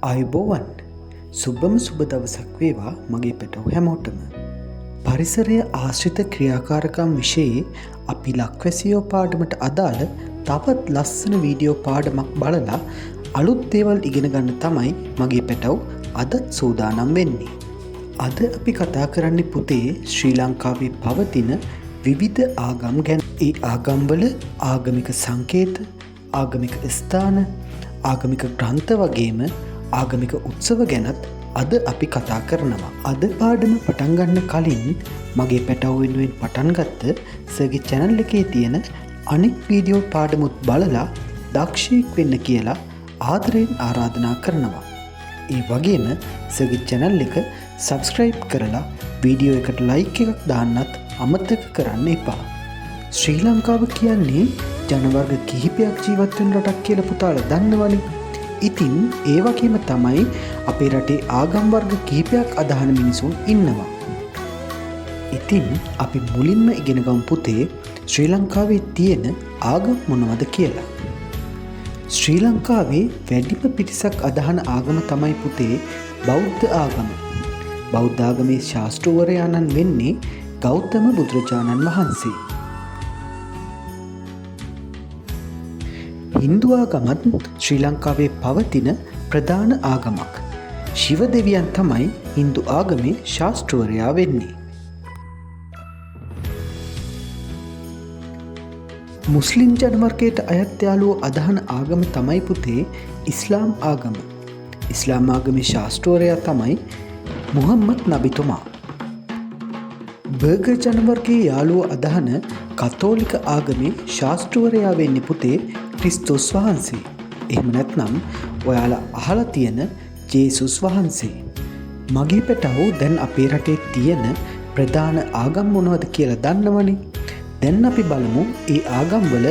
ආයුබෝවන් සුබම සුබ දවසක් වේවා මගේ පැටව් හැමෝටම. පරිසරය ආශ්‍රිත ක්‍රියාකාරකම් විෂයේ අපි ලක්වැසියෝ පාඩමට අදාළ තවත් ලස්සන වීඩියෝ පාඩමක් බලලා අලුත් දේවල් ඉගෙන ගන්න තමයි මගේ පැටව් අදත් සූදානම් වෙන්නේ. අද අපි කතා කරන්නේ පුතේ ශ්‍රී ලංකාවේ පවතින විවිධ ආගම් ගැන. ඒ ආගම්වල ආගමික සංකේත, ආගමික ස්ථාන, ආගමික ග්‍රන්ථ වගේම ආගමික උත්සව ගැනත් අද අපි කතා කරනවා. අද පාඩම පටන් ගන්න කලින් මගේ පැටව් වෙනුවෙන් පටන් ගත්ත සර්ගේ channel එකේ තියෙන අනෙක් වීඩියෝ පාඩමුත් බලලා දක්ෂයෙක් වෙන්න කියලා ආදරයෙන් ආරාධනා කරනවා. ඒ වගේම සර්ගේ channel එක subscribe කරලා වීඩියෝ එකට like එකක් දාන්නත් අමතක කරන්න එපා. ශ්‍රී ලංකාව කියන්නේ ජනවර්ග කිහිපයක් ජීවත් වෙන රටක් කියලා පුතාලා දන්නවනේ. ඉතින් ඒ වගේම තමයි අපේ රටේ ආගම් වර්ග කිහිපයක් අදහන මිනිසුන් ඉන්නවා. ඉතින් අපි මුලින්ම ඉගෙන ගමු පුතේ ශ්‍රී ලංකාවේ තියෙන ආගම් මොනවද කියලා. ශ්‍රී ලංකාවේ වැඩිම පිරිසක් අදහන ආගම තමයි පුතේ බෞද්ධ ආගම. බෞද්ධ ආගමේ ශාස්ත්‍රවරයාණන් වෙන්නේ ගෞතම බුදුරජාණන් වහන්සේ. හින්දු ආගමත් ශ්‍රී ලංකාවේ පවතින ප්‍රධාන ආගමක්. ශිව දෙවියන් තමයි හින්දු ආගමේ ශාස්ත්‍රවරයා වෙන්නේ. මුස්ලිම් ජනවර්ගයට අයත් යාළුවෝ අදහන ආගම තමයි පුතේ ඉස්ලාම් ආගම. ඉස්ලාම් ආගමේ ශාස්ත්‍රවරයා තමයි මුහම්මද් නබිතුමා. බර්ගර් ජනවර්ගයේ යාළුවෝ අදහන කතෝලික ආගමේ ශාස්ත්‍රවරයා වෙන්නේ පුතේ ක්‍රිස්තුස් වහන්සේ. එහෙම නැත්නම් ඔයාලා අහලා තියෙන ජේසුස් වහන්සේ. මගේ පැටව් දැන් අපේ රටේ තියෙන ප්‍රධාන ආගම් මොනවද කියලා දන්නවනේ. දැන් අපි බලමු ඒ ආගම්වල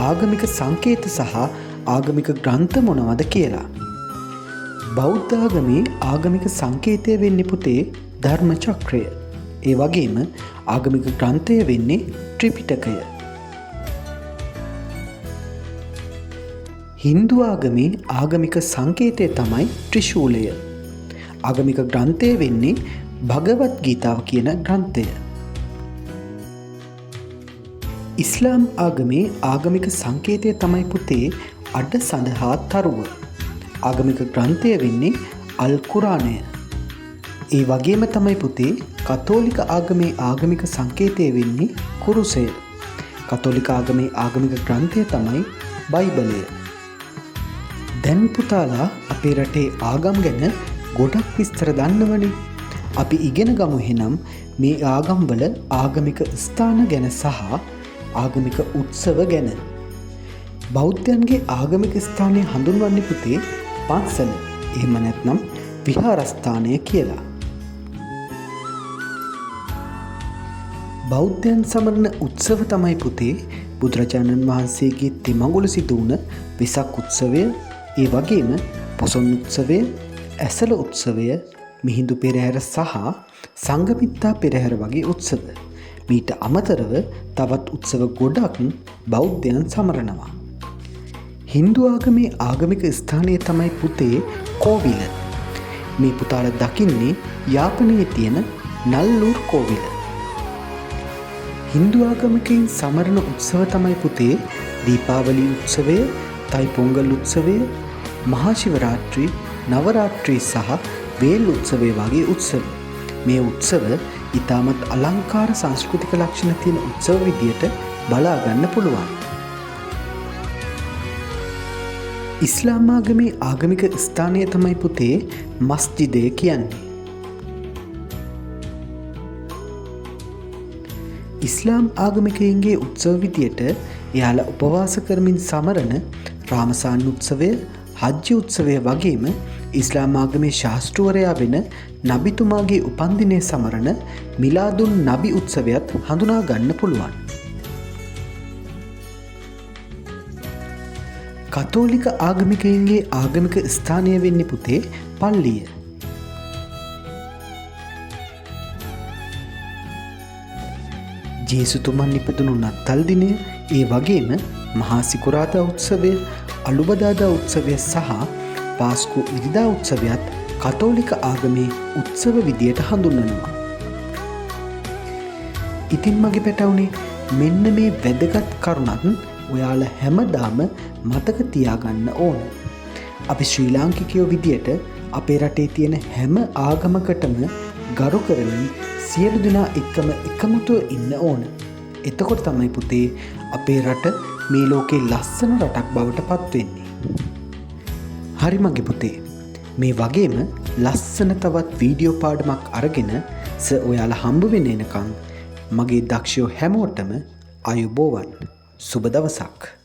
ආගමික සංකේත සහ ආගමික ග්‍රන්ථ මොනවද කියලා. බෞද්ධ ආගමේ ආගමික සංකේතය වෙන්නේ පුතේ ධර්ම චක්‍රය. ඒ වගේම ආගමික ග්‍රන්ථය වෙන්නේ ත්‍රිපිටකය. හින්දු ආගමේ ආගමික සංකේතය තමයි ත්‍රිශූලය. ආගමික ග්‍රන්ථය වෙන්නේ භගවත් ගීතාව කියන ග්‍රන්ථය. ඉස්ලාම් ආගමේ ආගමික සංකේතය තමයි පුතේ අඩ සඳහා තරුව. ආගමික ග්‍රන්ථය වෙන්නේ අල් කුරානය. ඒ වගේම තමයි පුතේ කතෝලික ආගමේ ආගමික සංකේතය වෙන්නේ කුරුසය. කතෝලික ආගමේ ආගමික ග්‍රන්ථය තමයි බයිබලය. දැන් පුතාලා අපේ රටේ ආගම් ගැන ගොඩක් විස්තර දන්නවනේ. අපි ඉගෙන ගමු එහෙනම් මේ ආගම්වල ආගමික ස්ථාන ගැන සහ ආගමික උත්සව ගැන. බෞද්ධයන්ගේ ආගමික ස්ථානය හඳුන්වන්නේ පුතේ පන්සල. එහෙම නැත්නම් විහාරස්ථානය කියලා. බෞද්ධයන් සමරන උත්සව තමයි පුතේ බුදුරජාණන් වහන්සේගේ තෙමඟුල සිදු වුණ වෙසක් උත්සවය, ඒ වගේම පොසොන් උත්සවය, ඇසළ උත්සවය, මිහිඳු පෙරහැර සහ සංඝමිත්තා පෙරහැර වගේ උත්සව. මීට අමතරව තවත් උත්සව ගොඩක් බෞද්ධයන් සමරනවා. හින්දු ආගමේ ආගමික ස්ථානය තමයි පුතේ කෝවිල. මේ පුතාලා දකින්නේ යාපනයේ තියෙන නල්ලූර් කෝවිල. හින්දු ආගමිකයින් සමරන උත්සව තමයි පුතේ දීපාවලි උත්සවය, තයිපොංගල් උත්සවය, මහා ශිවරාත්‍රි, නවරාත්‍රි සහ වේල් උත්සවය වගේ උත්සව. මේ උත්සව ඉතාමත් අලංකාර සංස්කෘතික ලක්ෂණ තියෙන උත්සව විදියට බලා ගන්න පුළුවන්. ඉස්ලාම් ආගමේ ආගමික ස්ථානය තමයි පුතේ මස්ජිදය කියන්නේ. ඉස්ලාම් ආගමිකයින්ගේ උත්සව විදියට එයාලා උපවාස කරමින් සමරන රාමසාන් උත්සවය, හජ්ජි උත්සවය වගේම ඉස්ලාම් ආගමේ ශාස්ත්‍රවරයා වෙන නබිතුමාගේ උපන්දිනය සමරන මිලාදුන් නබි උත්සවයත් හඳුනා ගන්න පුළුවන්. කතෝලික ආගමිකයින්ගේ ආගමික ස්ථානය වෙන්නේ පුතේ පල්ලිය. ජේසුතුමන් නිපදුණු නත්තල් දිනය, ඒ වගේම මහා සිකුරාදා උත්සවය, අලුබදාදා උත්සවය සහ පාස්කු ඉරිදා උත්සවයත් කතෝලික ආගමේ උත්සව විදියට හඳුන්වනවා. ඉතින් මගේ පැටවුනේ මෙන්න මේ වැදගත් කරුණත් ඔයාල හැමදාම මතක තියාගන්න ඕන. අපි ශ්‍රී ලාංකිකයෝ විදියට අපේ රටේ තියෙන හැම ආගමකටම ගරු කරමින් සියලු දෙනා එක්කම එකමුතුව ඉන්න ඕන. එතකොට තමයි පුතේ අපේ රට මේ ලෝකේ ලස්සන රටක් බවට පත්වෙන්නේ. හරි මගේ පුතේ, මේ වගේම ලස්සන තවත් වීඩියෝ පාඩමක් අරගෙන ඔයාලා හම්බ වෙන්න එනකන් මගේ දක්ෂයෝ හැමෝටම අයුබෝවන්. සුබ දවසක්.